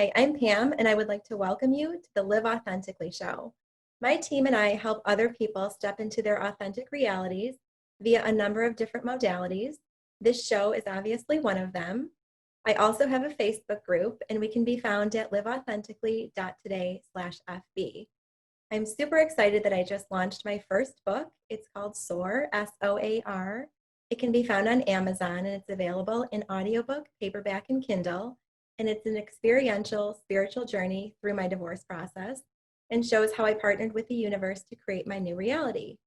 Hi, I'm Pam, and I would like to welcome you to the Live Authentically show. My team and I help other people step into their authentic realities via a number of different modalities. This show is obviously one of them. I also have a Facebook group, and we can be found at liveauthentically.today/FB. I'm super excited that I just launched my first book. It's called SOAR, SOAR. It can be found on Amazon, and it's available in audiobook, paperback, and Kindle. And it's an experiential spiritual journey through my divorce process and shows how I partnered with the universe to create my new reality.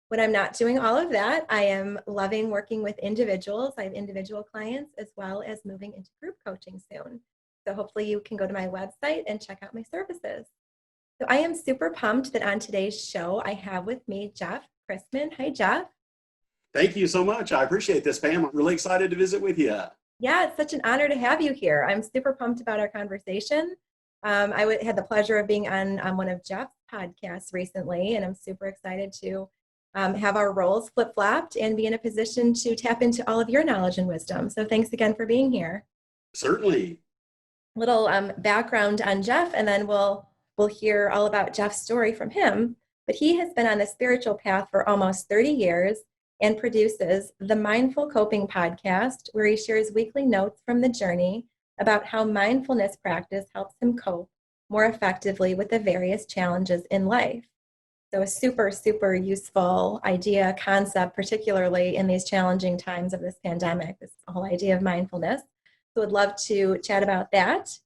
When I'm not doing all of that, I am loving working with individuals. I have individual clients as well as moving into group coaching soon. So hopefully you can go to my website and check out my services. So I am super pumped that on today's show, I have with me Jeff Krisman. Hi, Jeff. Thank you so much. I appreciate this, Pam. I'm really excited to visit with you. Yeah, it's such an honor to have you here. I'm super pumped about our conversation. I had the pleasure of being on one of Jeff's podcasts recently, and I'm super excited to have our roles flip-flopped and be in a position to tap into all of your knowledge and wisdom. So thanks again for being here. Certainly. Little background on Jeff, and then we'll hear all about Jeff's story from him. But he has been on the spiritual path for almost 30 years and produces the Mindful Coping podcast, where he shares weekly notes from the journey about how mindfulness practice helps him cope more effectively with the various challenges in life. So a super, super useful idea, concept, particularly in these challenging times of this pandemic, this whole idea of mindfulness. So I'd love to chat about that.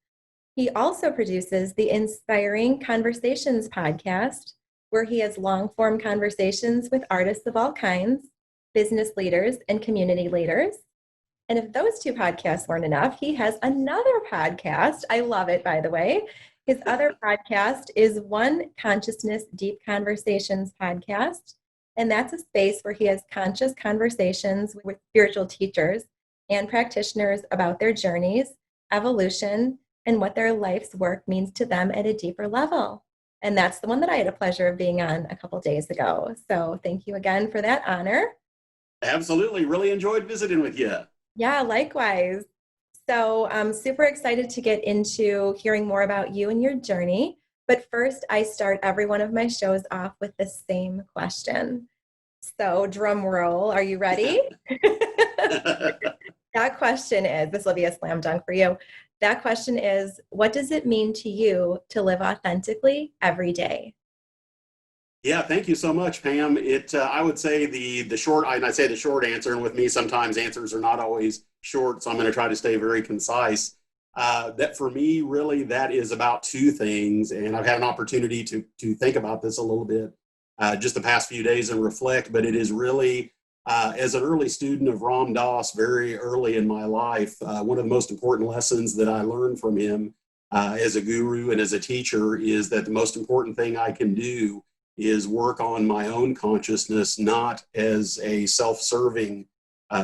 He also produces the Inspiring Conversations podcast, where he has long-form conversations with artists of all kinds, business leaders, and community leaders. And if those two podcasts weren't enough, he has another podcast. I love it, by the way. His other podcast is ONEConsciousness Deep Conversations podcast. And that's a space where he has conscious conversations with spiritual teachers and practitioners about their journeys, evolution, and what their life's work means to them at a deeper level. And that's the one that I had a pleasure of being on a couple days ago. So thank you again for that honor. Absolutely. Really enjoyed visiting with you. Yeah, likewise. So I'm super excited to get into hearing more about you and your journey. But first, I start every one of my shows off with the same question. So drum roll, are you ready? That question is, this will be a slam dunk for you. That question is, what does it mean to you to live authentically every day? Yeah, thank you so much, Pam. I would say the short, and I say the short answer, and with me, sometimes answers are not always short, so I'm going to try to stay very concise. That for me, really, that is about two things, and I've had an opportunity to think about this a little bit just the past few days and reflect, but it is really, as an early student of Ram Dass, very early in my life, one of the most important lessons that I learned from him as a guru and as a teacher is that the most important thing I can do is work on my own consciousness, not as a self-serving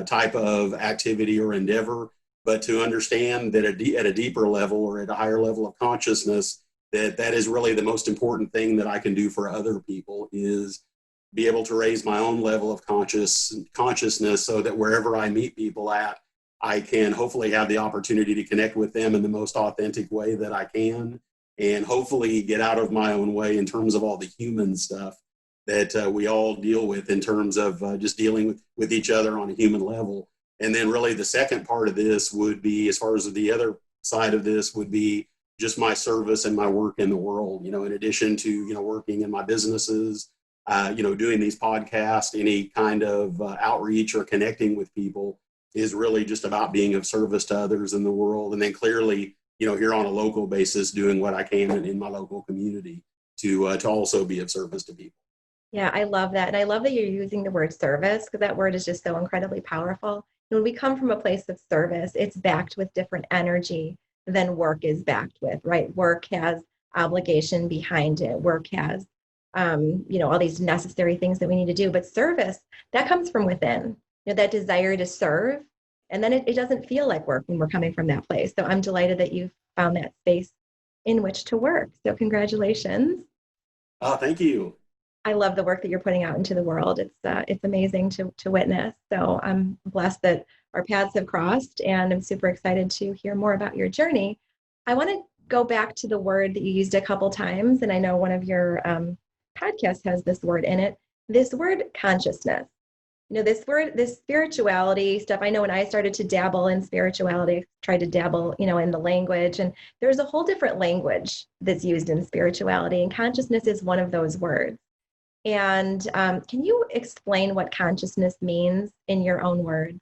type of activity or endeavor, but to understand that at a deeper level or at a higher level of consciousness, that is really the most important thing that I can do for other people, is be able to raise my own level of consciousness so that wherever I meet people at, I can hopefully have the opportunity to connect with them in the most authentic way that I can, and hopefully get out of my own way in terms of all the human stuff that we all deal with in terms of just dealing with each other on a human level. And then really the second part of this would be, as far as the other side of this, would be just my service and my work in the world, in addition to, working in my businesses, doing these podcasts, any kind of outreach or connecting with people is really just about being of service to others in the world. And then clearly, here on a local basis, doing what I can in my local community to also be of service to people. Yeah, I love that. And I love that you're using the word service, because that word is just so incredibly powerful. When we come from a place of service, it's backed with different energy than work is backed with, right? Work has obligation behind it. Work has, all these necessary things that we need to do. But service, that comes from within, that desire to serve. And then it doesn't feel like work when we're coming from that place. So I'm delighted that you found that space in which to work. So congratulations. Oh, thank you. I love the work that you're putting out into the world. It's amazing to witness. So I'm blessed that our paths have crossed, and I'm super excited to hear more about your journey. I want to go back to the word that you used a couple times, and I know one of your podcasts has this word in it, this word consciousness. This word, this spirituality stuff, I know when I started to dabble in spirituality, I tried to dabble, in the language, and there's a whole different language that's used in spirituality, and consciousness is one of those words. And can you explain what consciousness means in your own words?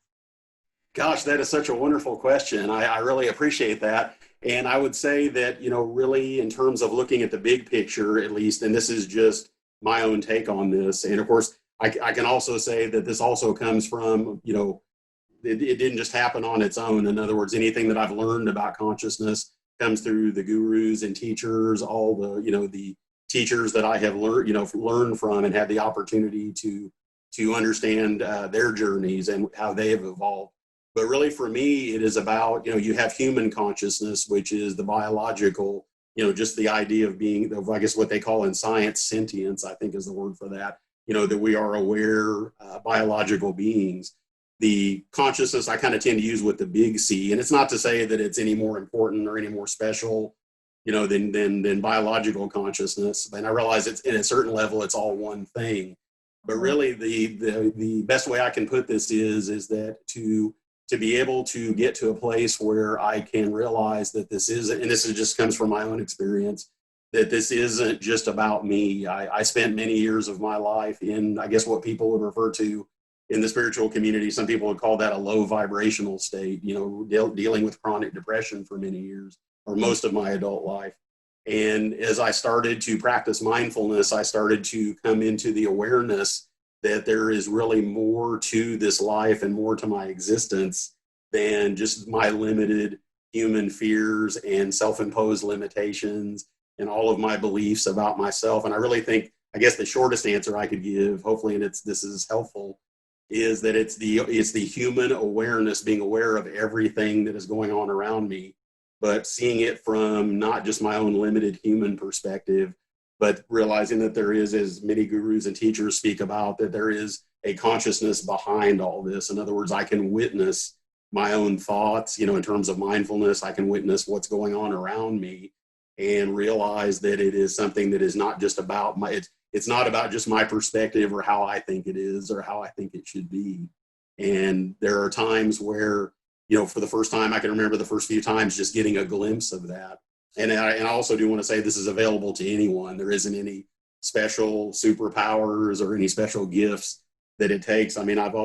Gosh, that is such a wonderful question. I really appreciate that. And I would say that, really in terms of looking at the big picture, at least, and this is just my own take on this. And of course, I can also say that this also comes from, it didn't just happen on its own. In other words, anything that I've learned about consciousness comes through the gurus and teachers, all the teachers that I have learned from and had the opportunity to understand their journeys and how they have evolved. But really, for me, it is about, you have human consciousness, which is the biological, just the idea of being, I guess what they call in science, sentience, I think is the word for that, that we are aware biological beings. The consciousness I kind of tend to use with the big C, and it's not to say that it's any more important or any more special, than biological consciousness. And I realize it's in a certain level, it's all one thing. But really, the best way I can put this is that to be able to get to a place where I can realize that this isn't, and this just comes from my own experience, that this isn't just about me. I spent many years of my life in, I guess, what people would refer to in the spiritual community. Some people would call that a low vibrational state, dealing with chronic depression for many years, or most of my adult life. And as I started to practice mindfulness, I started to come into the awareness that there is really more to this life and more to my existence than just my limited human fears and self-imposed limitations and all of my beliefs about myself. And I really think, I guess the shortest answer I could give, hopefully, and this is helpful, is that it's the human awareness, being aware of everything that is going on around me, but seeing it from not just my own limited human perspective, but realizing that there is, as many gurus and teachers speak about, that there is a consciousness behind all this. In other words, I can witness my own thoughts, in terms of mindfulness. I can witness what's going on around me and realize that it is something that is not just about it's not about just my perspective or how I think it is or how I think it should be. And there are times where, for the first time, I can remember the first few times just getting a glimpse of that. And I also do want to say this is available to anyone. There isn't any special superpowers or any special gifts that it takes. I mean, I've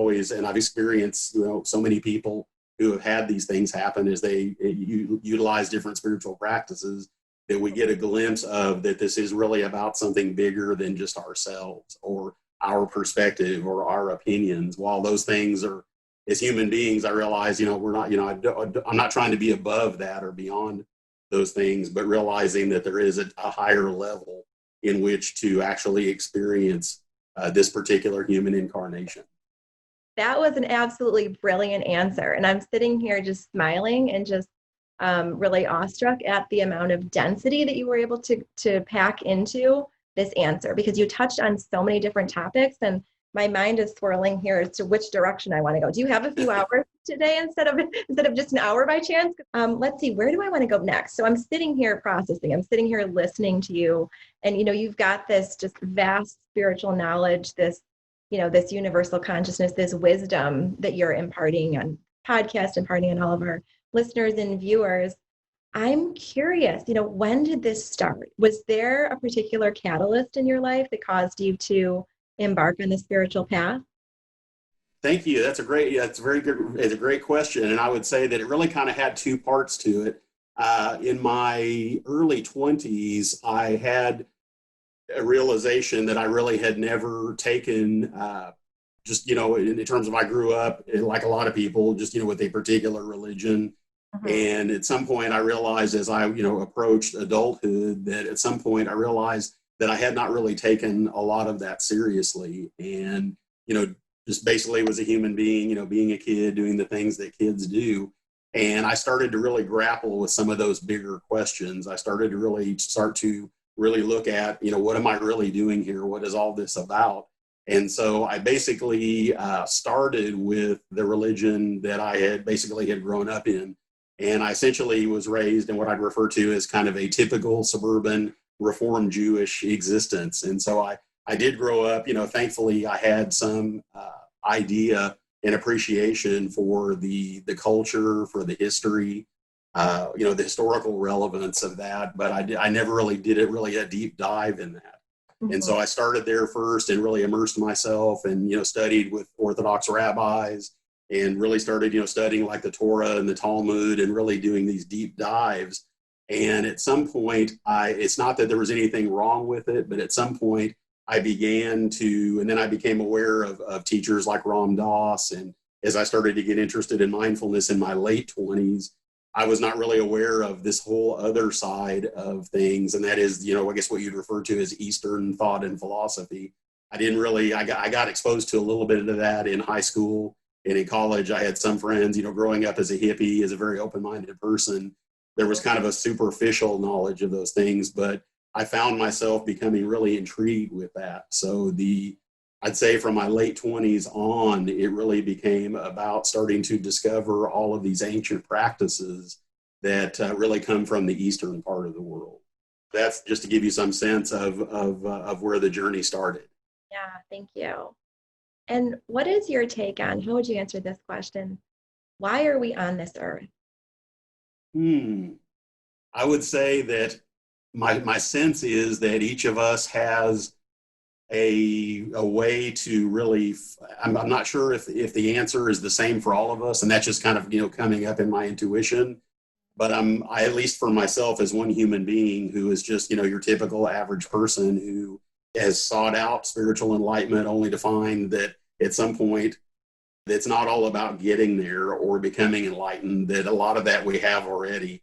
experienced, so many people who have had these things happen as they utilize different spiritual practices, that we get a glimpse of that this is really about something bigger than just ourselves or our perspective or our opinions. While those things are, as human beings, I realize, we're not, I'm not trying to be above that or beyond those things, but realizing that there is a higher level in which to actually experience this particular human incarnation. That was an absolutely brilliant answer. And I'm sitting here just smiling and just really awestruck at the amount of density that you were able to pack into this answer, because you touched on so many different topics, and my mind is swirling here as to which direction I want to go. Do you have a few hours today instead of just an hour by chance? Let's see, where do I want to go next? So I'm sitting here processing, I'm sitting here listening to you, and you've got this just vast spiritual knowledge, this universal consciousness, this wisdom that you're imparting on podcast, imparting on all of our listeners and viewers. I'm curious, when did this start? Was there a particular catalyst in your life that caused you to embark on the spiritual path? Thank you. That's very good. It's a great question. And I would say that it really kind of had two parts to it. In my early 20s, I had a realization that I really had never taken, in terms of, I grew up like a lot of people, just, with a particular religion. Uh-huh. And at some point I realized, as I, approached adulthood, that at some point I realized that I had not really taken a lot of that seriously. And, just basically was a human being, being a kid, doing the things that kids do. And I started to really grapple with some of those bigger questions. I started to really look at, what am I really doing here? What is all this about? And so I basically started with the religion that I had grown up in. And I essentially was raised in what I'd refer to as kind of a typical suburban Reform Jewish existence. And so I did grow up, thankfully I had some idea and appreciation for the culture, for the history, the historical relevance of that. But I never really did it really a deep dive in that. And so I started there first and really immersed myself and, studied with Orthodox rabbis and really started, studying like the Torah and the Talmud and really doing these deep dives. And at some point, it's not that there was anything wrong with it, but at some point I began to, and then I became aware of teachers like Ram Dass. And as I started to get interested in mindfulness in my late 20s, I was not really aware of this whole other side of things. And that is, I guess what you'd refer to as Eastern thought and philosophy. I got exposed to a little bit of that in high school and in college. I had some friends, growing up as a hippie, as a very open-minded person, there was kind of a superficial knowledge of those things, but I found myself becoming really intrigued with that. So I'd say from my late 20s on, it really became about starting to discover all of these ancient practices that really come from the Eastern part of the world. That's just to give you some sense of where the journey started. Yeah, thank you. And what is your take on, how would you answer this question? Why are we on this earth? I would say that my sense is that each of us has a way to really, I'm not sure if the answer is the same for all of us, and that's just kind of, coming up in my intuition. But I, at least for myself as one human being who is just, your typical average person who has sought out spiritual enlightenment only to find that at some point it's not all about getting there or becoming enlightened, that a lot of that we have already.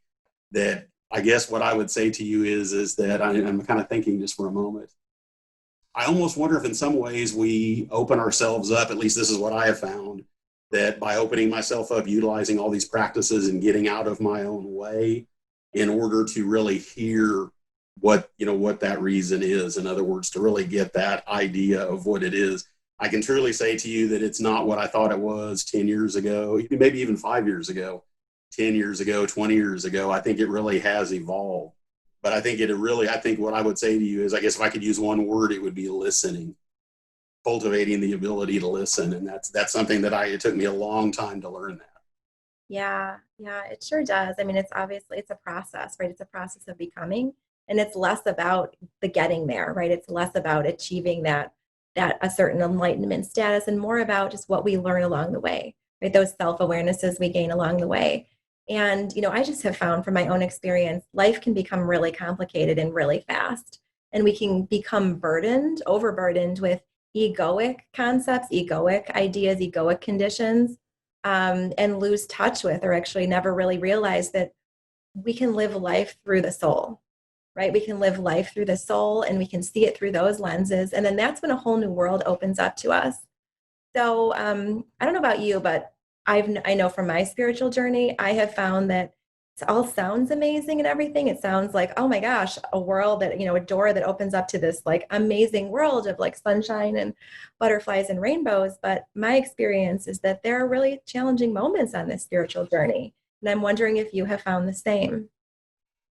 That I guess what I would say to you is that I'm kind of thinking just for a moment. I almost wonder if in some ways we open ourselves up, at least this is what I have found, that by opening myself up, utilizing all these practices and getting out of my own way in order to really hear what that reason is. In other words, to really get that idea of what it is. I can truly say to you that it's not what I thought it was 10 years ago, maybe even 5 years ago, 10 years ago, 20 years ago. I think it really has evolved. But I think I think what I would say to you is, I guess if I could use one word, it would be listening, cultivating the ability to listen. And that's something that it took me a long time to learn that. Yeah, it sure does. I mean, it's a process, right? It's a process of becoming, and it's less about the getting there, right? It's less about achieving that a certain enlightenment status and more about just what we learn along the way, right? Those self-awarenesses we gain along the way. And, I just have found from my own experience, life can become really complicated and really fast. And we can become overburdened with egoic concepts, egoic ideas, egoic conditions, and lose touch with, or actually never really realize that we can live life through the soul, right? We can live life through the soul and we can see it through those lenses. And then that's when a whole new world opens up to us. So I don't know about you, but I know from my spiritual journey, I have found that it all sounds amazing and everything. It sounds like, oh my gosh, a world that, a door that opens up to this like amazing world of like sunshine and butterflies and rainbows. But my experience is that there are really challenging moments on this spiritual journey. And I'm wondering if you have found the same.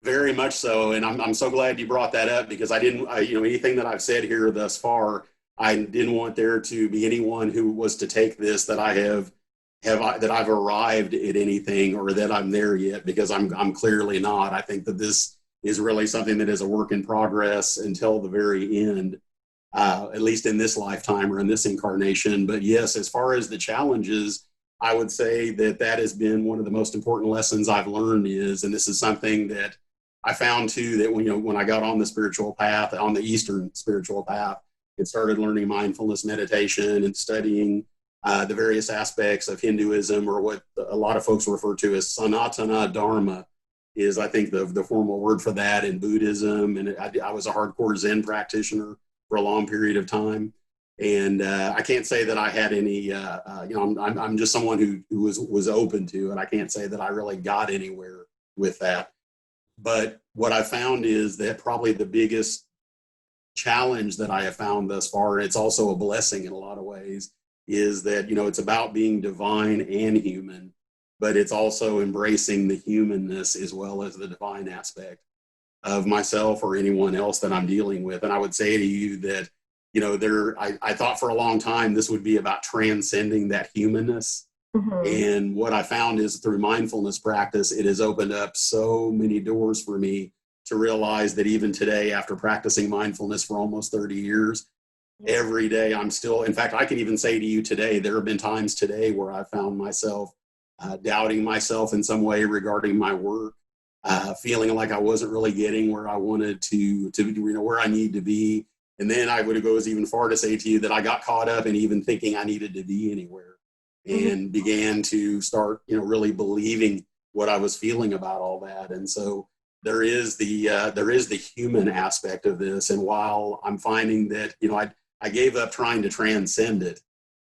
Very much so. And I'm so glad you brought that up, because anything that I've said here thus far, I didn't want there to be anyone who was to take this that that I've arrived at anything or that I'm there yet, because I'm clearly not. I think that this is really something that is a work in progress until the very end, at least in this lifetime or in this incarnation. But yes, as far as the challenges, I would say that has been one of the most important lessons I've learned and this is something that I found too, that when I got on the spiritual path, on the Eastern spiritual path, and started learning mindfulness meditation and studying the various aspects of Hinduism, or what a lot of folks refer to as Sanatana Dharma, is I think the formal word for that in Buddhism. And I was a hardcore Zen practitioner for a long period of time. And I can't say that I had any, I'm just someone who was open to it. I can't say that I really got anywhere with that. But what I found is that probably the biggest challenge that I have found thus far, and it's also a blessing in a lot of ways, is that, it's about being divine and human. but it's also embracing the humanness as well as the divine aspect of myself or anyone else that I'm dealing with. And I would say to you that, I thought for a long time this would be about transcending that humanness. Mm-hmm. And what I found is through mindfulness practice, it has opened up so many doors for me to realize that even today, after practicing mindfulness for almost 30 years, Yeah. every day I'm still, in fact, I can even say to you today, there have been times today where I found myself doubting myself in some way regarding my work, feeling like I wasn't really getting where I wanted to where I need to be. And then I would go as even far to say to you that I got caught up in even thinking I needed to be anywhere, Mm-hmm. and began to start, really believing what I was feeling about all that. And so there is the human aspect of this. And while I'm finding that, I gave up trying to transcend it,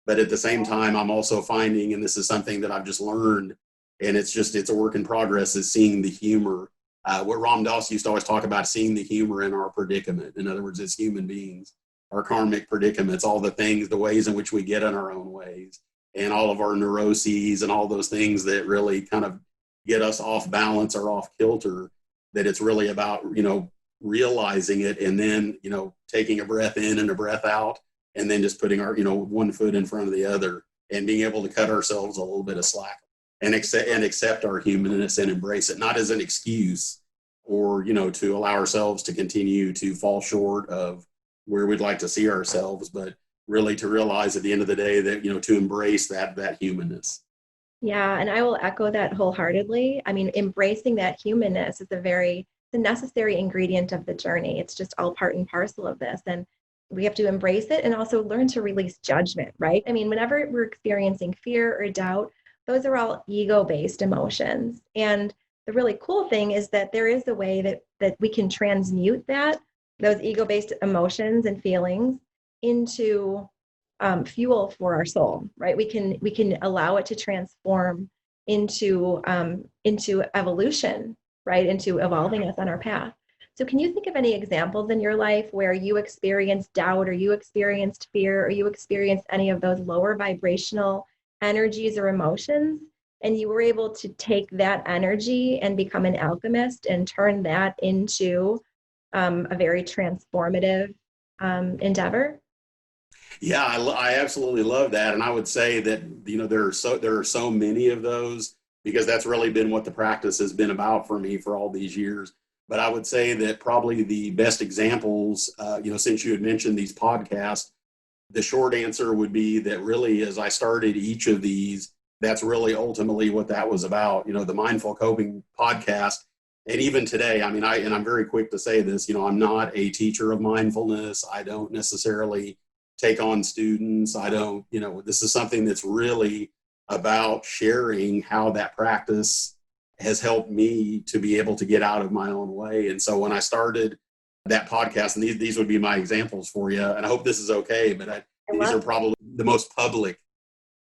but at the same time, I'm also finding, and this is something that I've just learned, and it's a work in progress, is seeing the humor. What Ram Dass used to always talk about, seeing the humor in our predicament. In other words, as human beings, our karmic predicaments, all the things, the ways in which we get in our own ways, and all of our neuroses and all those things that really kind of get us off balance or off kilter, that it's really about, realizing it, and then, taking a breath in and a breath out, and then just putting our, one foot in front of the other, and being able to cut ourselves a little bit of slack, and accept our humanness and embrace it, not as an excuse or, to allow ourselves to continue to fall short of where we'd like to see ourselves, but really to realize at the end of the day that, to embrace that humanness. Yeah, and I will echo that wholeheartedly. I mean, embracing that humanness is the necessary ingredient of the journey. It's just all part and parcel of this. And we have to embrace it and also learn to release judgment, right? I mean, whenever we're experiencing fear or doubt, those are all ego-based emotions. And the really cool thing is that there is a way that we can transmute those ego-based emotions and feelings into fuel for our soul, right? We can allow it to transform into evolution, right? Into evolving us on our path. So can you think of any examples in your life where you experienced doubt, or you experienced fear, or you experienced any of those lower vibrational energies or emotions, and you were able to take that energy and become an alchemist and turn that into a very transformative endeavor? Yeah, I absolutely love that, and I would say that, there are so many of those, because that's really been what the practice has been about for me for all these years. But I would say that probably the best examples, since you had mentioned these podcasts, the short answer would be that really, as I started each of these, that's really ultimately what that was about. The Mindful Coping podcast, and even today, I mean, I'm very quick to say this. I'm not a teacher of mindfulness. I don't necessarily take on students. I don't, this is something that's really about sharing how that practice has helped me to be able to get out of my own way. And so when I started that podcast, and these would be my examples for you, and I hope this is okay, but these are probably the most public,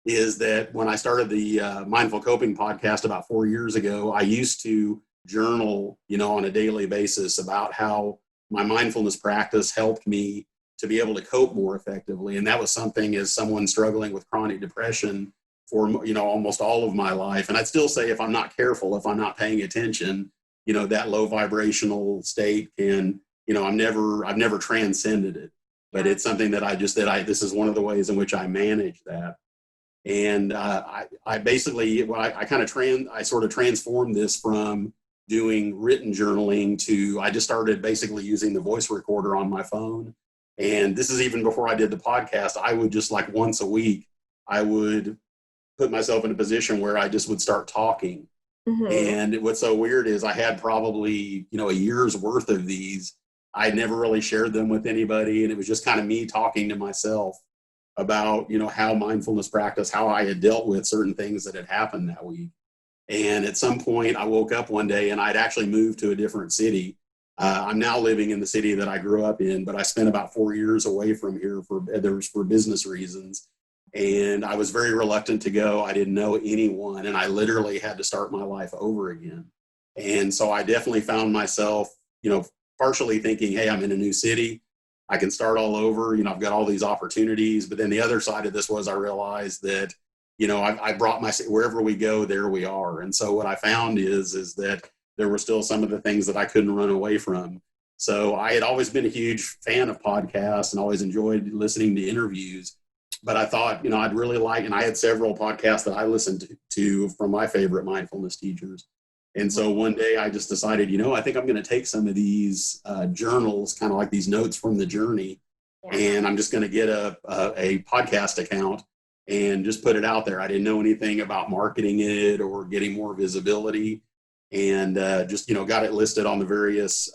is that when I started the Mindful Coping podcast about 4 years ago, I used to journal, on a daily basis about how my mindfulness practice helped me to be able to cope more effectively. And that was something, as someone struggling with chronic depression for, almost all of my life. And I'd still say, if I'm not careful, if I'm not paying attention, that low vibrational state can, I've never transcended it, but it's something that this is one of the ways in which I manage that. And I basically, I sort of transformed this from doing written journaling to, I just started basically using the voice recorder on my phone. And this is even before I did the podcast. I would just, like, once a week, I would put myself in a position where I just would start talking. Mm-hmm. And what's so weird is I had probably, a year's worth of these. I never really shared them with anybody. And it was just kind of me talking to myself about, how mindfulness practice, how I had dealt with certain things that had happened that week. And at some point I woke up one day and I'd actually moved to a different city. I'm now living in the city that I grew up in, but I spent about 4 years away from here for business reasons. And I was very reluctant to go. I didn't know anyone, and I literally had to start my life over again. And so I definitely found myself, partially thinking, hey, I'm in a new city. I can start all over. I've got all these opportunities. But then the other side of this was, I realized that I brought wherever we go, there we are. And so what I found is that there were still some of the things that I couldn't run away from. So I had always been a huge fan of podcasts and always enjoyed listening to interviews. But I thought, I'd really like, and I had several podcasts that I listened to from my favorite mindfulness teachers. And so one day I just decided, I think I'm going to take some of these journals, kind of like these notes from the journey, and I'm just going to get a podcast account and just put it out there. I didn't know anything about marketing it or getting more visibility, and just, got it listed on the various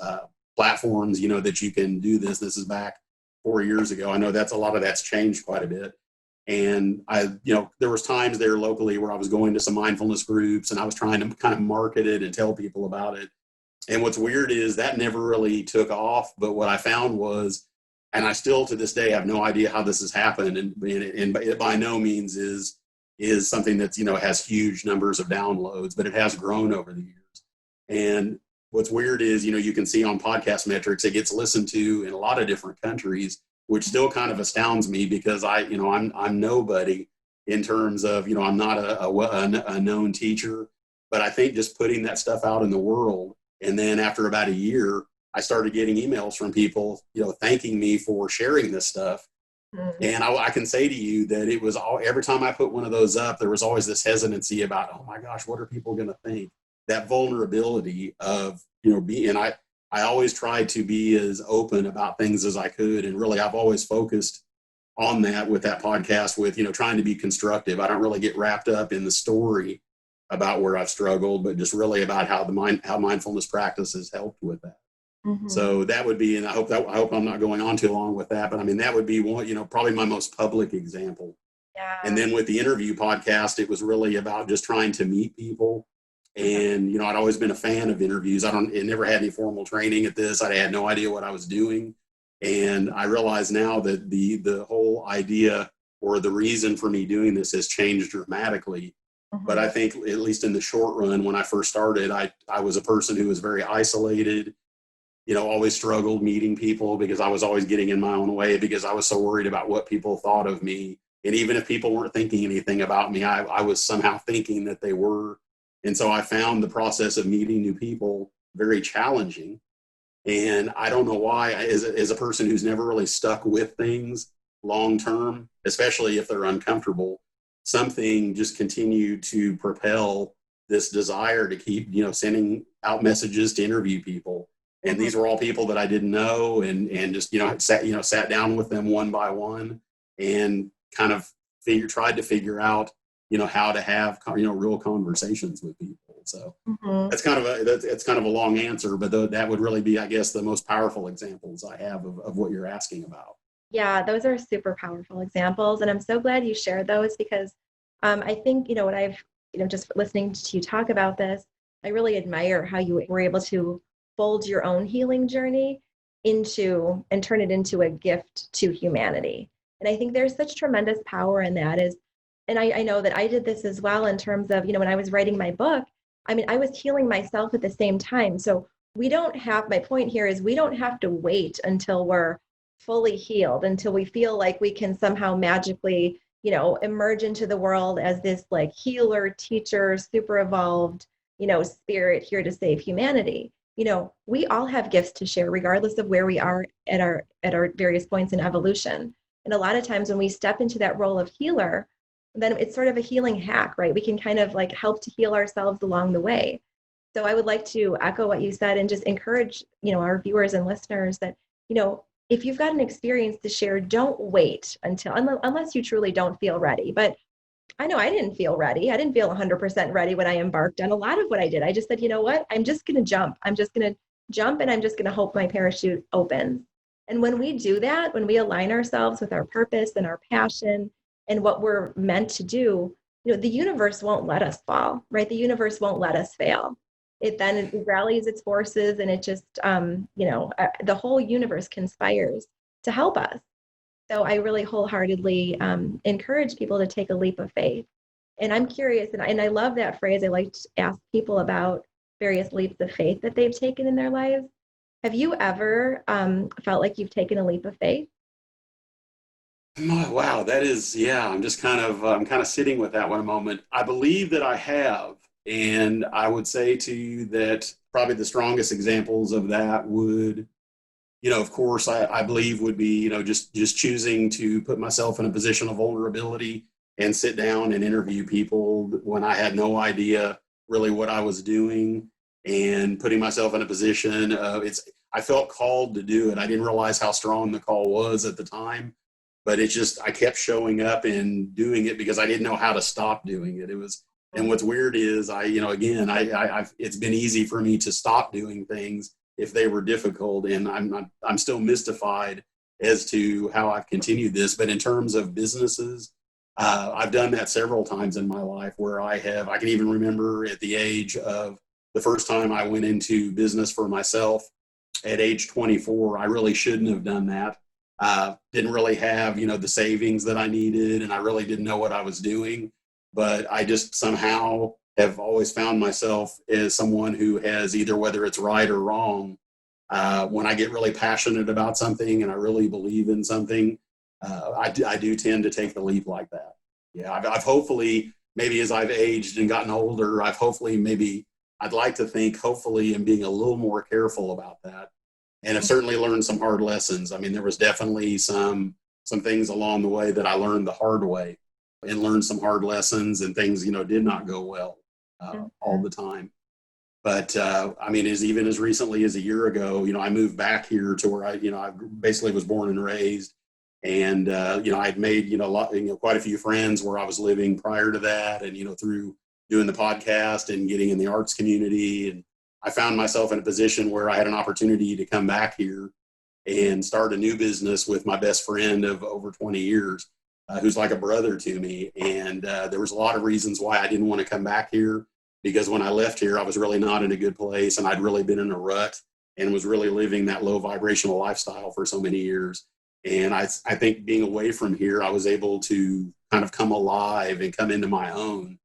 platforms, that you can do this. This is back 4 years ago. I know a lot of that's changed quite a bit. And there was times there locally where I was going to some mindfulness groups and I was trying to kind of market it and tell people about it. And what's weird is that never really took off. But what I found was, and I still to this day have no idea how this has happened. And it by no means is something that's, has huge numbers of downloads, but it has grown over the years. And what's weird is, you can see on podcast metrics, it gets listened to in a lot of different countries, which still kind of astounds me because I'm nobody in terms of, I'm not a known teacher, but I think just putting that stuff out in the world. And then after about a year, I started getting emails from people, thanking me for sharing this stuff. Mm-hmm. And I can say to you that it was every time I put one of those up, there was always this hesitancy about, oh my gosh, what are people going to think? That vulnerability of, I always tried to be as open about things as I could. And really, I've always focused on that with that podcast with, trying to be constructive. I don't really get wrapped up in the story about where I've struggled, but just really about how mindfulness practice has helped with that. Mm-hmm. So that would be, and I hope I'm not going on too long with that, but that would be one, probably my most public example. Yeah. And then with the interview podcast, it was really about just trying to meet people. And, I'd always been a fan of interviews. It never had any formal training at this. I had no idea what I was doing. And I realize now that the whole idea or the reason for me doing this has changed dramatically. Mm-hmm. But I think at least in the short run, when I first started, I was a person who was very isolated, always struggled meeting people because I was always getting in my own way because I was so worried about what people thought of me. And even if people weren't thinking anything about me, I was somehow thinking that they were. And so I found the process of meeting new people very challenging. And I don't know why, as a person who's never really stuck with things long term, especially if they're uncomfortable, something just continued to propel this desire to keep, sending out messages to interview people. And mm-hmm. These were all people that I didn't know and just, sat down with them one by one and kind of tried to figure out, how to have, real conversations with people. So mm-hmm. That's kind of a long answer, but that would really be, I guess, the most powerful examples I have of what you're asking about. Yeah, those are super powerful examples. And I'm so glad you shared those because I think, what I've, just listening to you talk about this, I really admire how you were able to fold your own healing journey into and turn it into a gift to humanity. And I think there's such tremendous power in that and I know that I did this as well in terms of, when I was writing my book, I was healing myself at the same time. So my point here is we don't have to wait until we're fully healed, until we feel like we can somehow magically, emerge into the world as this like healer, teacher, super evolved, spirit here to save humanity. We all have gifts to share regardless of where we are at our various points in evolution. And a lot of times when we step into that role of healer, then it's sort of a healing hack, right? We can kind of like help to heal ourselves along the way. So I would like to echo what you said and just encourage, our viewers and listeners that, if you've got an experience to share, don't wait unless you truly don't feel ready. But I know I didn't feel ready. I didn't feel 100% ready when I embarked on a lot of what I did. I just said, you know what? I'm just going to jump. I'm just going to jump and I'm just going to hope my parachute opens. And when we do that, when we align ourselves with our purpose and our passion and what we're meant to do, the universe won't let us fall, right? The universe won't let us fail. It rallies its forces and it just, the whole universe conspires to help us. So I really wholeheartedly encourage people to take a leap of faith. And I'm curious, and I love that phrase. I like to ask people about various leaps of faith that they've taken in their lives. Have you ever felt like you've taken a leap of faith? Wow, that is, yeah, I'm kind of sitting with that one a moment. I believe that I have, and I would say to you that probably the strongest examples of that would, of course, I believe would be, just choosing to put myself in a position of vulnerability and sit down and interview people when I had no idea really what I was doing, and putting myself in a position of I felt called to do it. I didn't realize how strong the call was at the time, but it's just, I kept showing up and doing it because I didn't know how to stop doing it. It was, and what's weird is again, it's been easy for me to stop doing things if they were difficult. And I'm still mystified as to how I've continued this. But in terms of businesses, I've done that several times in my life where I can even remember at the age of the first time I went into business for myself at age 24. I really shouldn't have done that. Didn't really have, the savings that I needed, and I really didn't know what I was doing. But I just somehow have always found myself as someone who has either, whether it's right or wrong, when I get really passionate about something and I really believe in something, I do tend to take the leap like that. Yeah, I've hopefully, maybe as I've aged and gotten older, I'd like to think, hopefully, am being a little more careful about that. And I've certainly learned some hard lessons. I mean, there was definitely some things along the way that I learned the hard way, and learned some hard lessons, and things, did not go well all the time. But I mean, even as recently as a year ago, I moved back here to where I basically was born and raised. And, I'd made, quite a few friends where I was living prior to that. And, through doing the podcast and getting in the arts community. And I found myself in a position where I had an opportunity to come back here and start a new business with my best friend of over 20 years, who's like a brother to me. And there was a lot of reasons why I didn't want to come back here, because when I left here, I was really not in a good place, and I'd really been in a rut and was really living that low vibrational lifestyle for so many years. And I think being away from here, I was able to kind of come alive and come into my own.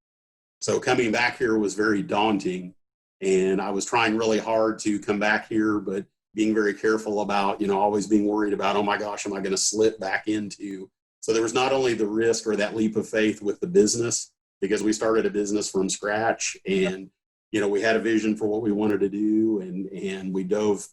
So coming back here was very daunting, and I was trying really hard to come back here, but being very careful about, always being worried about, oh my gosh, am I going to slip back into? So there was not only the risk or that leap of faith with the business, because we started a business from scratch, and, we had a vision for what we wanted to do, and we dove,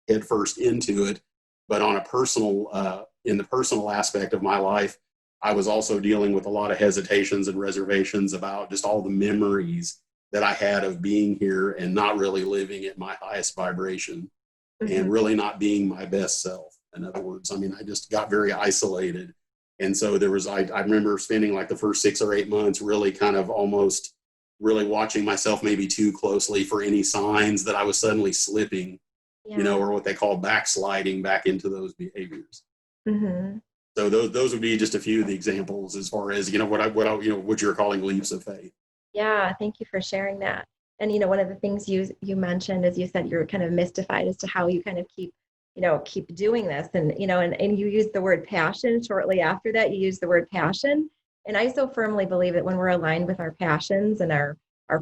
head first into it. But on a personal, in the personal aspect of my life, I was also dealing with a lot of hesitations and reservations about just all the memories that I had of being here and not really living at my highest vibration, and really not being my best self. In other words, I mean, I just got very isolated. And so I remember spending like the first 6 or 8 months really kind of almost really watching myself maybe too closely for any signs that I was suddenly slipping, or what they call backsliding back into those behaviors. Mm-hmm. So those would be just a few of the examples as far as, what you're calling leaps of faith. Yeah, thank you for sharing that. And one of the things you mentioned is, you said you're kind of mystified as to how you kind of keep doing this. And and you used the word passion shortly after that. You used the word passion. And I so firmly believe that when we're aligned with our passions and our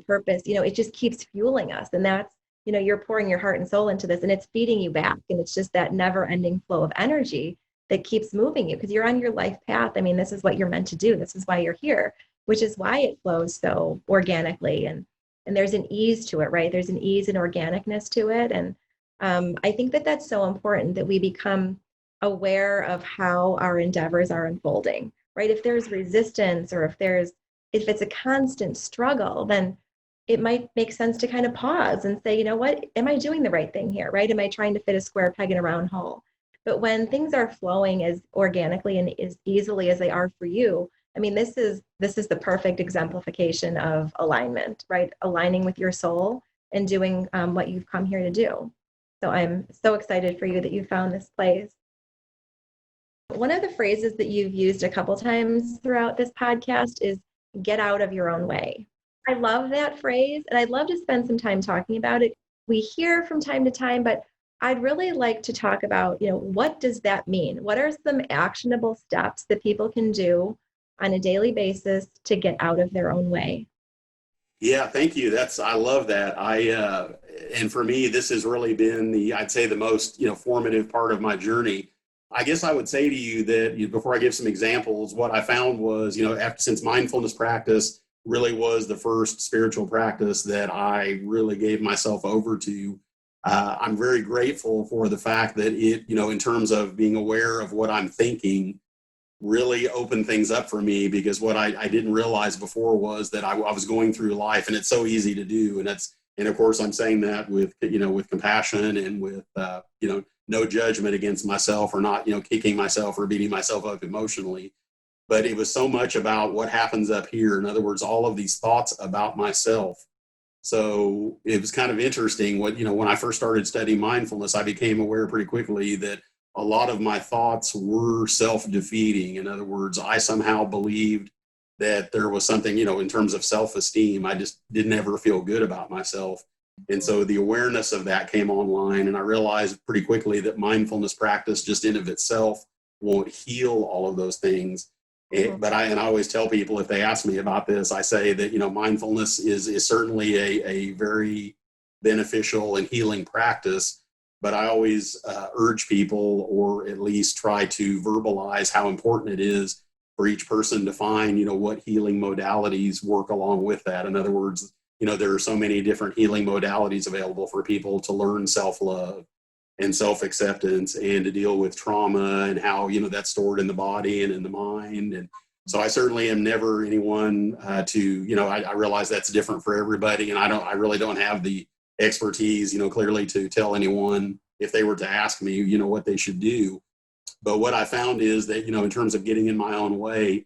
purpose, it just keeps fueling us. And that's, you're pouring your heart and soul into this, and it's feeding you back. And it's just that never ending flow of energy that keeps moving you, because you're on your life path. I mean, this is what you're meant to do. This is why you're here, which is why it flows so organically. And there's an ease to it, right? There's an ease and organicness to it. And I think that that's so important, that we become aware of how our endeavors are unfolding, right? If there's resistance, or if it's a constant struggle, then it might make sense to kind of pause and say, what, am I doing the right thing here, right? Am I trying to fit a square peg in a round hole? But when things are flowing as organically and as easily as they are for you, I mean, this is the perfect exemplification of alignment, right? Aligning with your soul and doing what you've come here to do. So I'm so excited for you that you found this place. One of the phrases that you've used a couple times throughout this podcast is get out of your own way. I love that phrase, and I'd love to spend some time talking about it. We hear from time to time, but I'd really like to talk about, what does that mean? What are some actionable steps that people can do on a daily basis to get out of their own way? Yeah, thank you. I love that. And for me, this has really been I'd say the most, formative part of my journey. I guess I would say to you that before I give some examples, what I found was, since mindfulness practice really was the first spiritual practice that I really gave myself over to, I'm very grateful for the fact that it, in terms of being aware of what I'm thinking, really opened things up for me, because what I didn't realize before was that I was going through life, and it's so easy to do. And of course I'm saying that with, with compassion and with, no judgment against myself, or not, kicking myself or beating myself up emotionally. But it was so much about what happens up here. In other words, all of these thoughts about myself. So it was kind of interesting when I first started studying mindfulness, I became aware pretty quickly that a lot of my thoughts were self-defeating. In other words, I somehow believed that there was something, in terms of self-esteem, I just didn't ever feel good about myself. And so the awareness of that came online, and I realized pretty quickly that mindfulness practice just in of itself won't heal all of those things. But I always tell people, if they ask me about this, I say that, mindfulness is certainly a very beneficial and healing practice. But I always urge people, or at least try to verbalize how important it is for each person to find, what healing modalities work along with that. In other words, there are so many different healing modalities available for people to learn self-love and self-acceptance, and to deal with trauma and how, that's stored in the body and in the mind. And so I certainly am never anyone I realize that's different for everybody. And I really don't have the expertise, clearly to tell anyone, if they were to ask me, what they should do. But what I found is that, in terms of getting in my own way,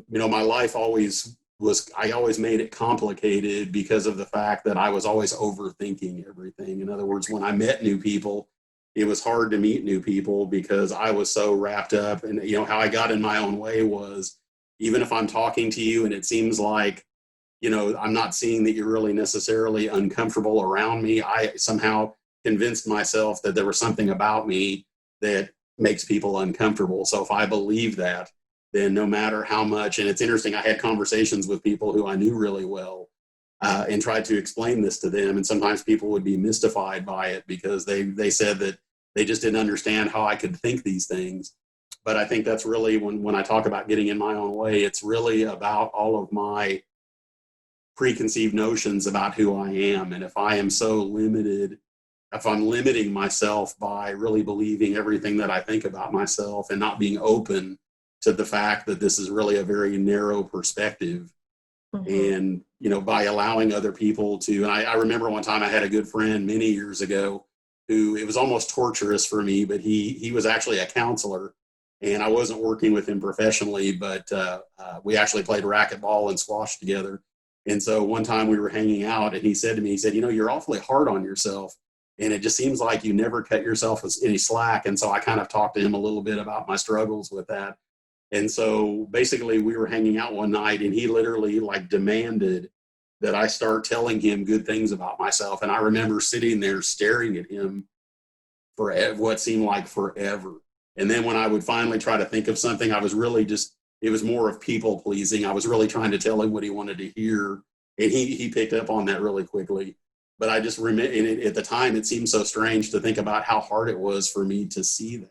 my life I always made it complicated because of the fact that I was always overthinking everything. In other words, when I met new people, it was hard to meet new people because I was so wrapped up. And, how I got in my own way was, even if I'm talking to you and it seems like, I'm not seeing that you're really necessarily uncomfortable around me, I somehow convinced myself that there was something about me that makes people uncomfortable. So if I believe that, then no matter how much, and it's interesting, I had conversations with people who I knew really well, and tried to explain this to them. And sometimes people would be mystified by it because they said that they just didn't understand how I could think these things. But I think that's really, when I talk about getting in my own way, it's really about all of my preconceived notions about who I am. And if I am so limited, if I'm limiting myself by really believing everything that I think about myself and not being open to the fact that this is really a very narrow perspective. And, by allowing other people to, and I remember one time I had a good friend many years ago who, it was almost torturous for me, but he was actually a counselor, and I wasn't working with him professionally, but we actually played racquetball and squash together. And so one time we were hanging out, and he said to me, you're awfully hard on yourself, and it just seems like you never cut yourself any slack. And so I kind of talked to him a little bit about my struggles with that. And so basically we were hanging out one night, and he literally demanded that I start telling him good things about myself. And I remember sitting there staring at him for what seemed like forever. And then when I would finally try to think of something, I was really it was more of people pleasing. I was really trying to tell him what he wanted to hear. And he picked up on that really quickly. But I just remember, at the time, it seemed so strange to think about how hard it was for me to see that.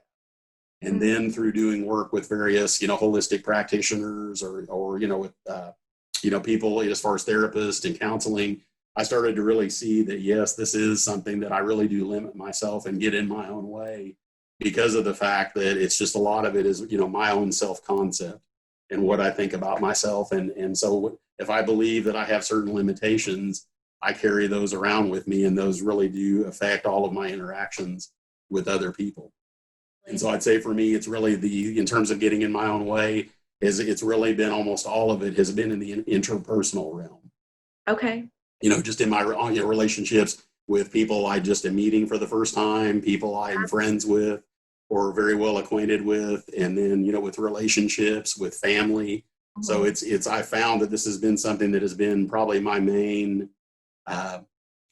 And then through doing work with various, holistic practitioners, or with, people as far as therapists and counseling, I started to really see that, yes, this is something that I really do limit myself and get in my own way, because of the fact that it's just, a lot of it is, my own self-concept and what I think about myself. And so if I believe that I have certain limitations, I carry those around with me, and those really do affect all of my interactions with other people. And so I'd say for me, it's really in terms of getting in my own way, it's really been, almost all of it has been in the interpersonal realm. Okay. Just in my relationships with people I just am meeting for the first time, people I'm friends with or very well acquainted with, and then, with relationships with family. So I found that this has been something that has been probably my main, I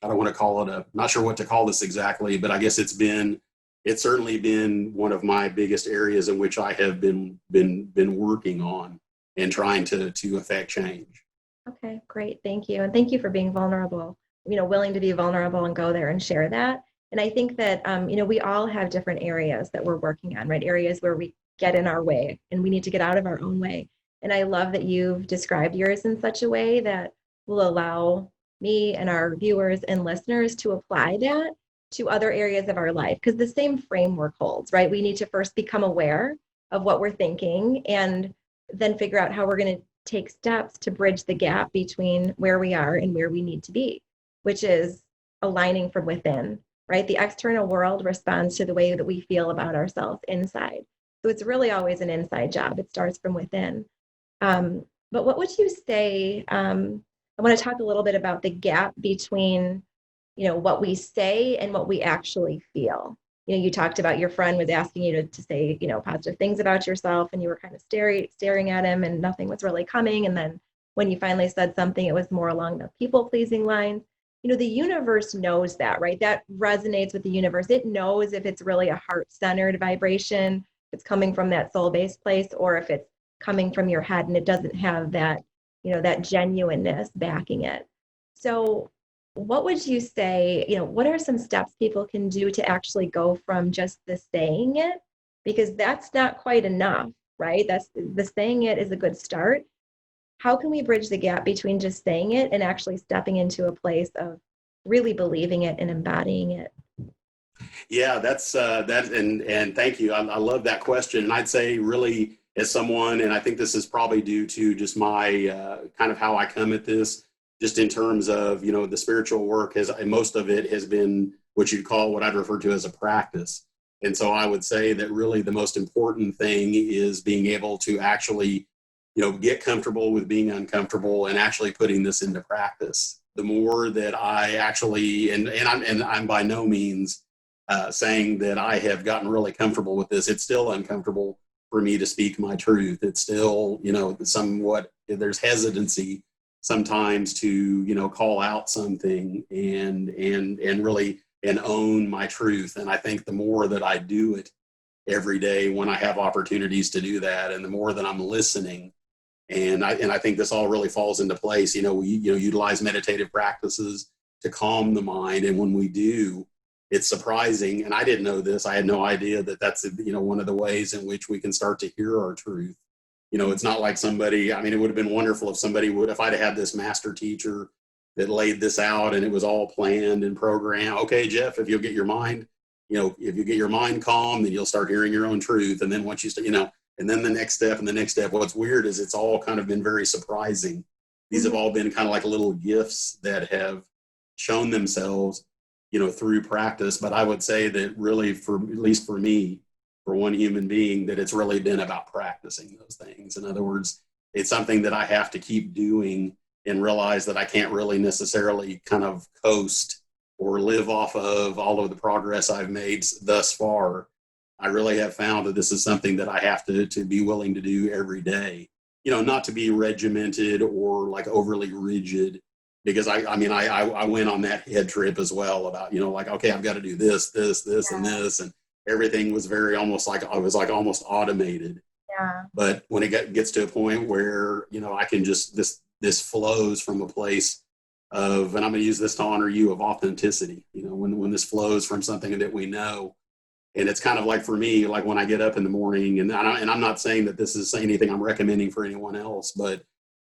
don't want to call it not sure what to call this exactly, but I guess it's certainly been one of my biggest areas in which I have been working on and trying to affect change. Okay, great. Thank you. And thank you for being vulnerable, willing to be vulnerable and go there and share that. And I think that, we all have different areas that we're working on, right? Areas where we get in our way and we need to get out of our own way. And I love that you've described yours in such a way that will allow me and our viewers and listeners to apply that to other areas of our life, because the same framework holds, right? We need to first become aware of what we're thinking and then figure out how we're going to take steps to bridge the gap between where we are and where we need to be, which is aligning from within, right? The external world responds to the way that we feel about ourselves inside. So it's really always an inside job. It starts from within. But what would you say? I want to talk a little bit about the gap between, what we say and what we actually feel. You talked about your friend was asking you to say, positive things about yourself, and you were kind of staring at him and nothing was really coming. And then when you finally said something, it was more along the people pleasing lines. The universe knows that, right? That resonates with the universe. It knows if it's really a heart-centered vibration, if it's coming from that soul-based place, or if it's coming from your head and it doesn't have that, that genuineness backing it. So what would you say, what are some steps people can do to actually go from just the saying it? Because that's not quite enough, right? That's the saying it is a good start. How can we bridge the gap between just saying it and actually stepping into a place of really believing it and embodying it? Yeah, that's that, and thank you. I love that question, and I'd say really as someone, and I think this is probably due to just my kind of how I come at this, just in terms of the spiritual work has, most of it has been what you'd call what I'd refer to as a practice, and so I would say that really the most important thing is being able to actually get comfortable with being uncomfortable and actually putting this into practice. The more that I actually, and I'm by no means saying that I have gotten really comfortable with this. It's still uncomfortable for me to speak my truth. It's still, somewhat, there's hesitancy sometimes to, call out something and really, and own my truth. And I think the more that I do it every day when I have opportunities to do that, and the more that I'm listening, and I think this all really falls into place. We utilize meditative practices to calm the mind, and when we do, it's surprising. And I didn't know this. I had no idea that that's one of the ways in which we can start to hear our truth. It's not like somebody. I mean, it would have been wonderful if somebody would. If I'd had this master teacher that laid this out and it was all planned and programmed. Okay, Jeff, if you'll get your mind, if you get your mind calm, then you'll start hearing your own truth. And then once you start, and then the next step and the next step. What's weird is it's all kind of been very surprising. These have all been kind of like little gifts that have shown themselves, through practice. But I would say that really, for at least for me, for one human being, that it's really been about practicing those things. In other words, it's something that I have to keep doing and realize that I can't really necessarily kind of coast or live off of all of the progress I've made thus far. I really have found that this is something that I have to be willing to do every day, not to be regimented or like overly rigid, because I went on that head trip as well about, okay, I've got to do this, and this, and everything was very almost like, I was like almost automated. Yeah. But when it gets to a point where, I can just, this flows from a place of, and I'm going to use this to honor you, of authenticity, when this flows from something that we know. And it's kind of like, for me, like when I get up in the morning, and I'm not saying that this is anything I'm recommending for anyone else, but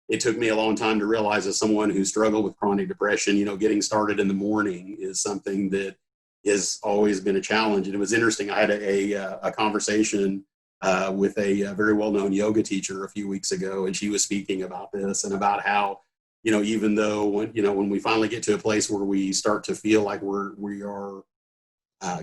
it took me a long time to realize, as someone who struggled with chronic depression, getting started in the morning is something that has always been a challenge. And it was interesting. I had a conversation with a very well-known yoga teacher a few weeks ago, and she was speaking about this and about how, even though when we finally get to a place where we start to feel like we are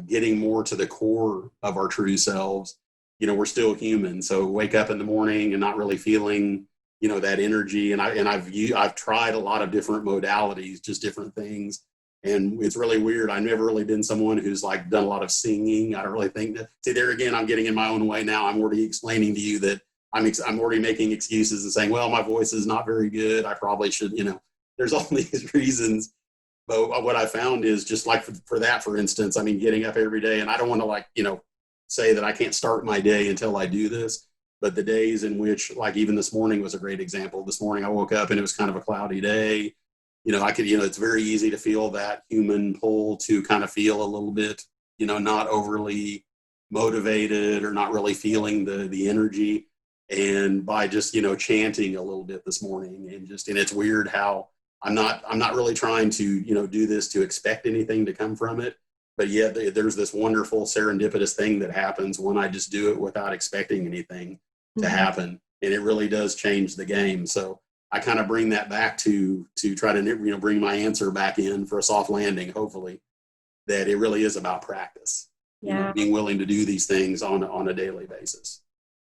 getting more to the core of our true selves, we're still human. So wake up in the morning and not really feeling, that energy. And I've tried a lot of different modalities, just different things. And it's really weird. I've never really been someone who's like done a lot of singing. I don't really think that, see, there again, I'm getting in my own way now. I'm already explaining to you that I'm already making excuses and saying, well, my voice is not very good. I probably should, there's all these reasons. But what I found is, just like for that, for instance, getting up every day, and I don't want to say that I can't start my day until I do this, but the days in which, like even this morning was a great example. This morning I woke up and it was kind of a cloudy day. it's very easy to feel that human pull to kind of feel a little bit, not overly motivated or not really feeling the energy. And by just, chanting a little bit this morning and it's weird how I'm not really trying to, do this to expect anything to come from it. But yet there's this wonderful serendipitous thing that happens when I just do it without expecting anything to happen. And it really does change the game. So I kind of bring that back to try to, bring my answer back in for a soft landing, hopefully, that it really is about practice. Yeah. Being willing to do these things on a daily basis.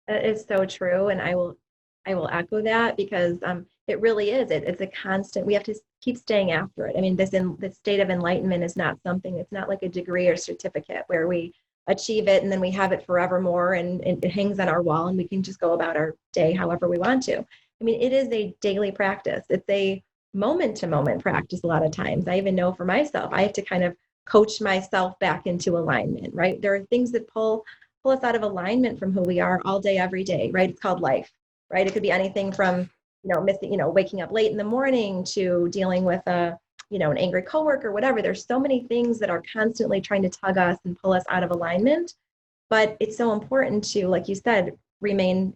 That is so true. And I will echo that because it really is. It's a constant, we have to keep staying after it. I mean, this state of enlightenment is not something, it's not like a degree or certificate where we achieve it and then we have it forevermore and it hangs on our wall and we can just go about our day however we want to. I mean, it is a daily practice. It's a moment to moment practice a lot of times. I even know for myself, I have to kind of coach myself back into alignment, right? There are things that pull us out of alignment from who we are all day, every day, right? It's called life, right? It could be anything from, waking up late in the morning to dealing with an angry coworker, whatever. There's so many things that are constantly trying to tug us and pull us out of alignment. But it's so important to, like you said, remain,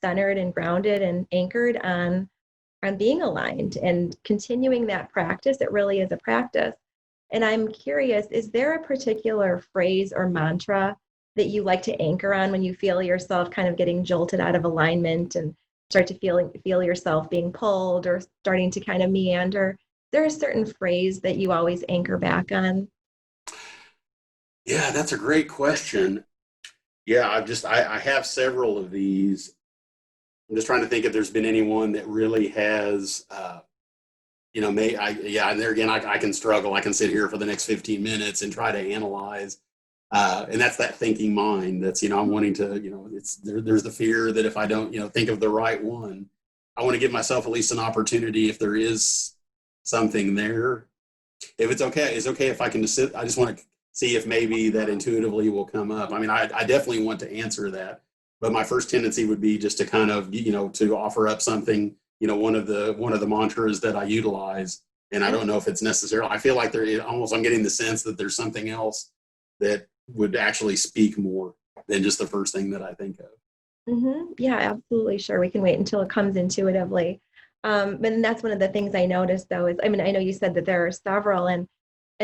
centered and grounded and anchored on being aligned and continuing that practice. It really is a practice. And I'm curious, is there a particular phrase or mantra that you like to anchor on when you feel yourself kind of getting jolted out of alignment and start to feel yourself being pulled or starting to kind of meander? Is there a certain phrase that you always anchor back on? Yeah, that's a great question. Yeah, I have several of these. I'm just trying to think if there's been anyone that really has, and there again, I can struggle. I can sit here for the next 15 minutes and try to analyze. And that's that thinking mind that's, I'm wanting to, there's the fear that if I don't, think of the right one, I want to give myself at least an opportunity if there is something there. If it's okay if I can just sit, I just want to see if maybe that intuitively will come up. I mean, I definitely want to answer that, but my first tendency would be just to kind of, to offer up something, one of the mantras that I utilize. And I don't know if it's necessary. I feel like I'm getting the sense that there's something else that would actually speak more than just the first thing that I think of. Mm-hmm. Yeah, absolutely. Sure. We can wait until it comes intuitively. And that's one of the things I noticed though, is, I mean, I know you said that there are several and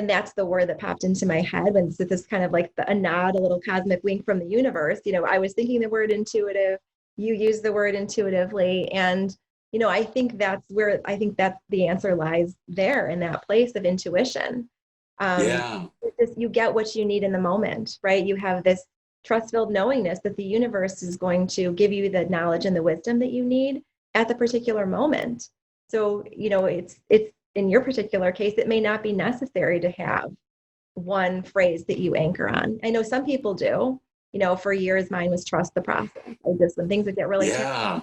that's the word that popped into my head when this is kind of like a nod, a little cosmic wink from the universe. I was thinking the word intuitive, you use the word intuitively. And, I think that's the answer lies there in that place of intuition. Yeah. You get what you need in the moment, right? You have this trust-filled knowingness that the universe is going to give you the knowledge and the wisdom that you need at the particular moment. So, it's in your particular case, it may not be necessary to have one phrase that you anchor on. I know some people do. For years, mine was trust the process. When things would get really Yeah.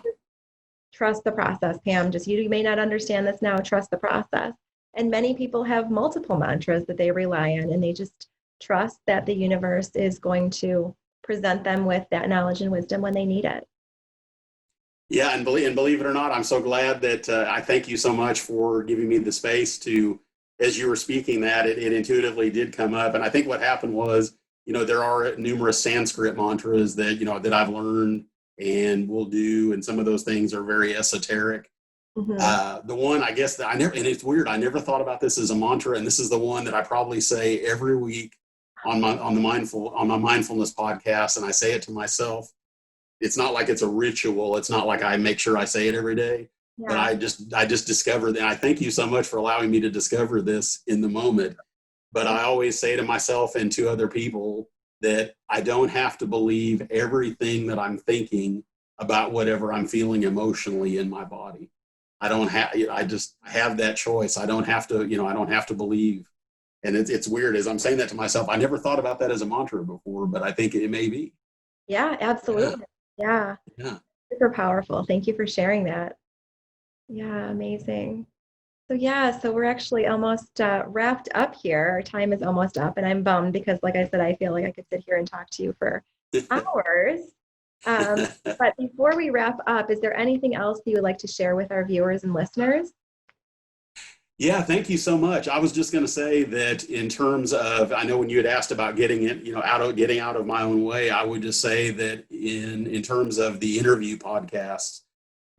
trust the process, Pam. Just you may not understand this now. Trust the process. And many people have multiple mantras that they rely on, and they just trust that the universe is going to present them with that knowledge and wisdom when they need it. Yeah, and believe it or not, I'm so glad that I thank you so much for giving me the space to, as you were speaking that, it intuitively did come up. And I think what happened was, there are numerous Sanskrit mantras that, that I've learned and will do. And some of those things are very esoteric. Mm-hmm. The one, I guess, that and it's weird, I never thought about this as a mantra. And this is the one that I probably say every week on my mindfulness podcast. And I say it to myself. It's not like it's a ritual. It's not like I make sure I say it every day, but I just discovered, and I thank you so much for allowing me to discover this in the moment. But I always say to myself and to other people that I don't have to believe everything that I'm thinking about whatever I'm feeling emotionally in my body. I just have that choice. I don't have to, I don't have to believe. And it's weird as I'm saying that to myself. I never thought about that as a mantra before, but I think it may be. Yeah, absolutely. Yeah. Super powerful. Thank you for sharing that. Yeah, amazing. So we're actually almost wrapped up here. Our time is almost up, and I'm bummed because, like I said, I feel like I could sit here and talk to you for hours. But before we wrap up, is there anything else that you would like to share with our viewers and listeners? Yeah, thank you so much. I was just going to say that in terms of, I know when you had asked about getting it, getting out of my own way, I would just say that in terms of the interview podcasts,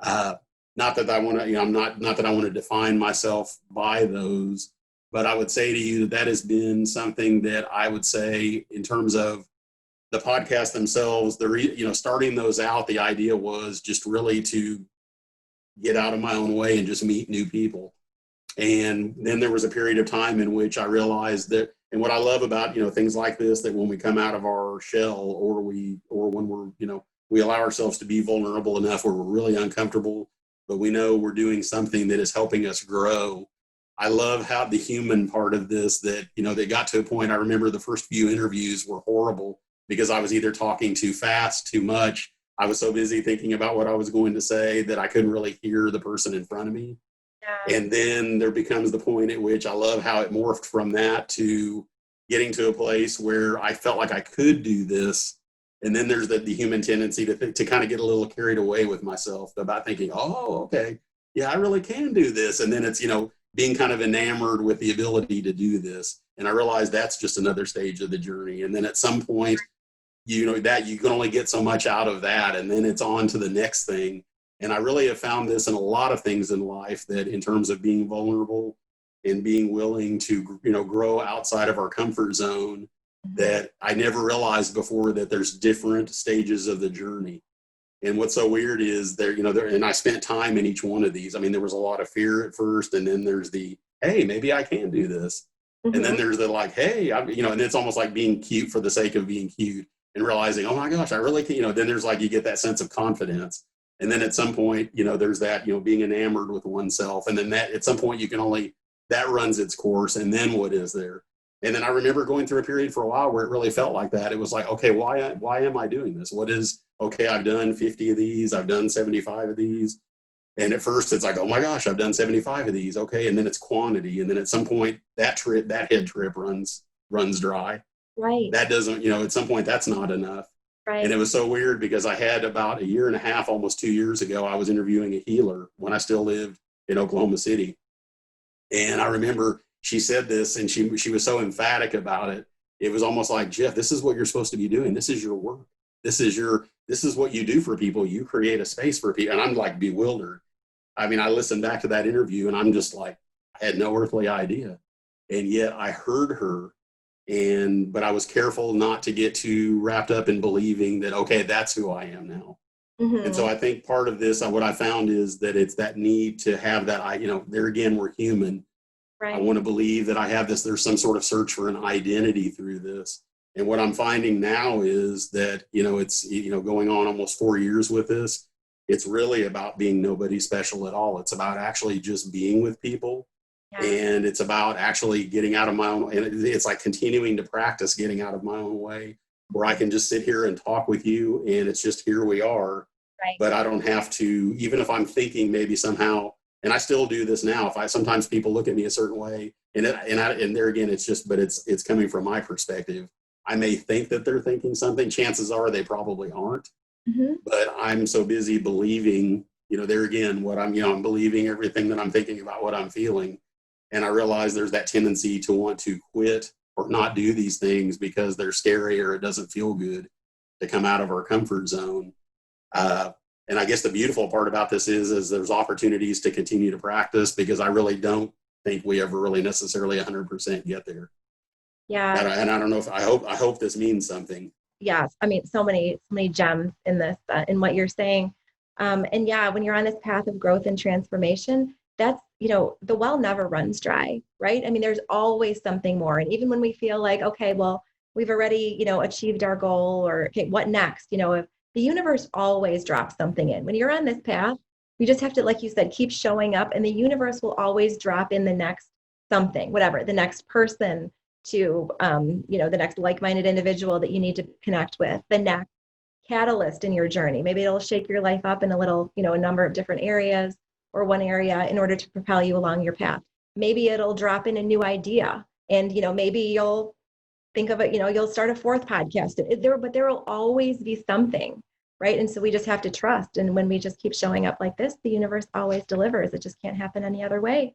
uh, not that I want to, not that I want to define myself by those, but I would say to you that that has been something that I would say in terms of the podcasts themselves, starting those out, the idea was just really to get out of my own way and just meet new people. And then there was a period of time in which I realized that, and what I love about, things like this, that when we come out of our shell, or when we're, we allow ourselves to be vulnerable enough where we're really uncomfortable, but we know we're doing something that is helping us grow. I love how the human part of this, that, they got to a point. I remember the first few interviews were horrible because I was either talking too fast, too much. I was so busy thinking about what I was going to say that I couldn't really hear the person in front of me. Yeah. And then there becomes the point at which I love how it morphed from that to getting to a place where I felt like I could do this. And then there's the human tendency to kind of get a little carried away with myself about thinking, oh, okay, yeah, I really can do this. And then it's, being kind of enamored with the ability to do this. And I realized that's just another stage of the journey. And then at some point, that you can only get so much out of that. And then it's on to the next thing. And I really have found this in a lot of things in life, that in terms of being vulnerable and being willing to, grow outside of our comfort zone, that I never realized before that there's different stages of the journey. And what's so weird is and I spent time in each one of these. I mean, there was a lot of fear at first, and then there's the, hey, maybe I can do this. Mm-hmm. And then there's the like, hey, and it's almost like being cute for the sake of being cute and realizing, oh my gosh, I really can, then there's like, you get that sense of confidence. And then at some point, there's that, being enamored with oneself. And then that at some point that runs its course. And then what is there? And then I remember going through a period for a while where it really felt like that. It was like, okay, why am I doing this? Okay, I've done 50 of these. I've done 75 of these. And at first it's like, oh my gosh, I've done 75 of these. Okay. And then it's quantity. And then at some point that head trip runs dry. Right. That doesn't, at some point that's not enough. Right. And it was so weird because I had about a year and a half, almost 2 years ago, I was interviewing a healer when I still lived in Oklahoma City. And I remember she said this, and she was so emphatic about it. It was almost like, Jeff, this is what you're supposed to be doing. This is your work. This is what you do for people. You create a space for people. And I'm like bewildered. I mean, I listened back to that interview and I'm just like, I had no earthly idea. And yet I heard her. But I was careful not to get too wrapped up in believing that, okay, that's who I am now. Mm-hmm. And so I think part of this, what I found is that it's that need to have that, there again, we're human. Right. I want to believe that I have this, there's some sort of search for an identity through this. And what I'm finding now is that, it's, going on almost 4 years with this, it's really about being nobody special at all. It's about actually just being with people. Yeah. And it's about actually getting out of my own, and it's like continuing to practice getting out of my own way, where I can just sit here and talk with you, and it's just, here we are. Right. But I don't have to, even if I'm thinking maybe somehow, and I still do this now, sometimes people look at me a certain way, and there again, it's just, but it's coming from my perspective. I may think that they're thinking something. Chances are they probably aren't. Mm-hmm. But I'm so busy believing, there again, what I'm believing everything that I'm thinking about what I'm feeling. And I realize there's that tendency to want to quit or not do these things because they're scary or it doesn't feel good to come out of our comfort zone. And I guess the beautiful part about this is there's opportunities to continue to practice, because I really don't think we ever really necessarily 100% get there. Yeah. And I don't know if I hope this means something. Yes. I mean, so many gems in this, in what you're saying. And yeah, when you're on this path of growth and transformation, that's, the well never runs dry, right? I mean, there's always something more. And even when we feel like, okay, well, we've already, achieved our goal, or, okay, what next? If the universe always drops something in. When you're on this path, you just have to, like you said, keep showing up, and the universe will always drop in the next something, whatever, the next person, to, the next like-minded individual that you need to connect with, the next catalyst in your journey. Maybe it'll shake your life up in a little, a number of different areas, or one area, in order to propel you along your path. Maybe it'll drop in a new idea, and, maybe you'll think of it, you'll start a fourth podcast. But there will always be something, right? And so we just have to trust. And when we just keep showing up like this, the universe always delivers. It just can't happen any other way.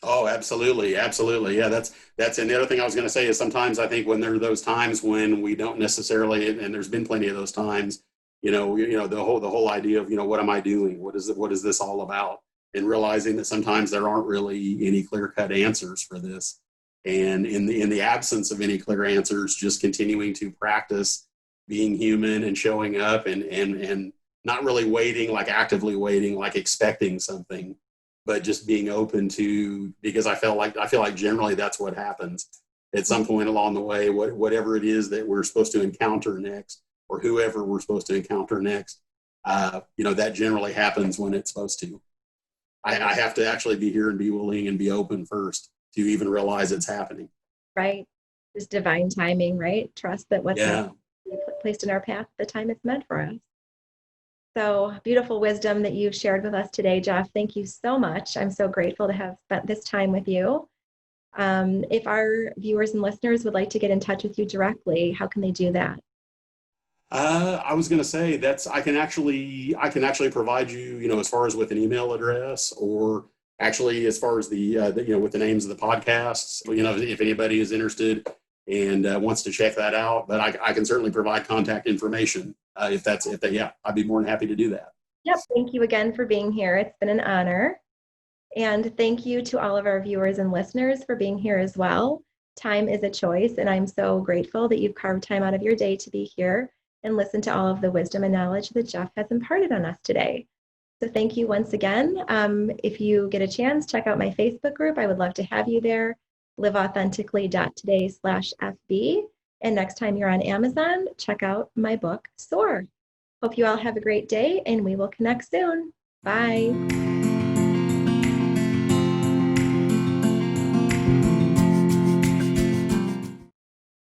Oh, absolutely, absolutely. Yeah, that's and the other thing I was going to say is sometimes I think when there are those times when we don't necessarily, and there's been plenty of those times, the whole idea of what am I doing? What is this all about? And realizing that sometimes there aren't really any clear cut answers for this, and in the absence of any clear answers, just continuing to practice being human and showing up and not really waiting, like actively waiting, like expecting something, but just being open to, because I feel like generally that's what happens at some point along the way. Whatever it is that we're supposed to encounter next, or whoever we're supposed to encounter next, that generally happens when it's supposed to. I have to actually be here and be willing and be open first to even realize it's happening. Right. Just divine timing, right? Trust that what's meant Yeah. to be placed in our path, the time it's meant for us. So beautiful wisdom that you've shared with us today, Jeff. Thank you so much. I'm so grateful to have spent this time with you. If our viewers and listeners would like to get in touch with you directly, how can they do that? I was going to say I can actually provide you, as far as with an email address, or actually as far as with the names of the podcasts, if anybody is interested and wants to check that out. But I can certainly provide contact information yeah, I'd be more than happy to do that. Yep. Thank you again for being here. It's been an honor. And thank you to all of our viewers and listeners for being here as well. Time is a choice, and I'm so grateful that you've carved time out of your day to be here and listen to all of the wisdom and knowledge that Jeff has imparted on us today. So thank you once again. If you get a chance, check out my Facebook group. I would love to have you there. liveauthentically.today/FB. And next time you're on Amazon, check out my book, Soar. Hope you all have a great day, and we will connect soon. Bye.